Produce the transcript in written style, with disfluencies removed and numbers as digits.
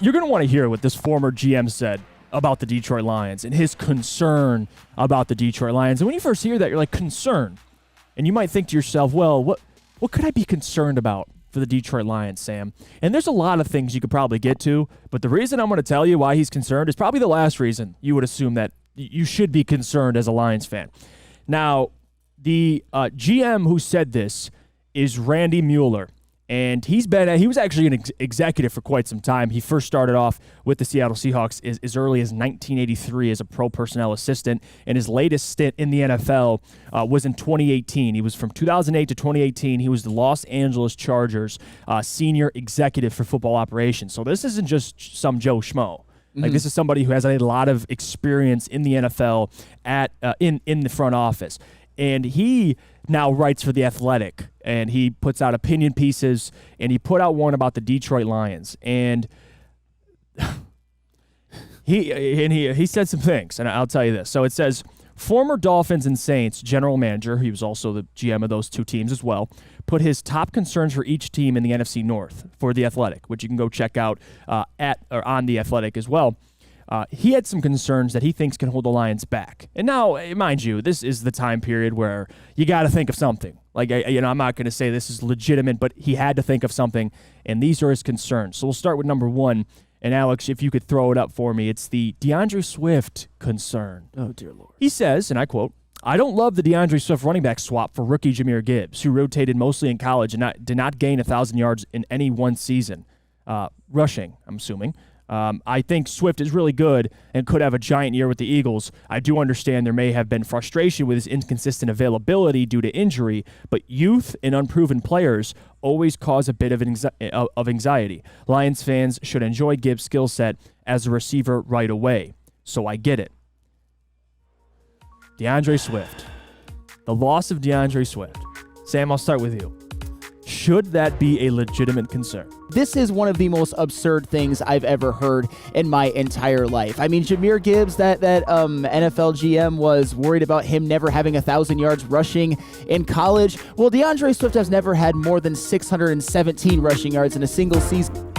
You're going to want to hear what this former GM said about the Detroit Lions and his concern about the Detroit Lions. And when you first hear that, you're like, concern. And you might think to yourself, well, what could I be concerned about for the Detroit Lions, Sam? And there's a lot of things you could probably get to, but the reason I'm going to tell you why he's concerned is probably the last reason you would assume that you should be concerned as a Lions fan. Now, the GM who said this is Randy Mueller. And he was actually an executive for quite some time. He first started off with the Seattle Seahawks as early as 1983 as a pro personnel assistant, and his latest stint in the NFL was in 2018. He was from 2008 to 2018. He was the Los Angeles Chargers senior executive for football operations. So this isn't just some Joe Schmo. Like, this is somebody who has a lot of experience in the NFL in the front office. And he now writes for The Athletic, and he puts out opinion pieces, and he put out one about the Detroit Lions. And he said some things, and I'll tell you this. So it says, former Dolphins and Saints general manager, he was also the GM of those two teams as well, put his top concerns for each team in the NFC North for The Athletic, which you can go check out on The Athletic as well. He had some concerns that he thinks can hold the Lions back. And now, mind you, this is the time period where you got to think of something. Like, I'm not going to say this is legitimate, but he had to think of something, and these are his concerns. So we'll start with number one. And Alex, if you could throw it up for me, it's the DeAndre Swift concern. Oh, dear Lord. He says, and I quote, "I don't love the DeAndre Swift running back swap for rookie Jahmyr Gibbs, who rotated mostly in college and did not gain 1,000 yards in any one season." Rushing, I'm assuming. I think Swift is really good and could have a giant year with the Eagles. I do understand there may have been frustration with his inconsistent availability due to injury, but youth and unproven players always cause a bit of anxiety. Lions fans should enjoy Gibbs' skill set as a receiver right away. So I get it. DeAndre Swift. The loss of DeAndre Swift. Sam, I'll start with you. Should that be a legitimate concern? This is one of the most absurd things I've ever heard in my entire life. I mean, Jahmyr Gibbs, that NFL GM, was worried about him never having 1,000 yards rushing in college. Well, DeAndre Swift has never had more than 617 rushing yards in a single season.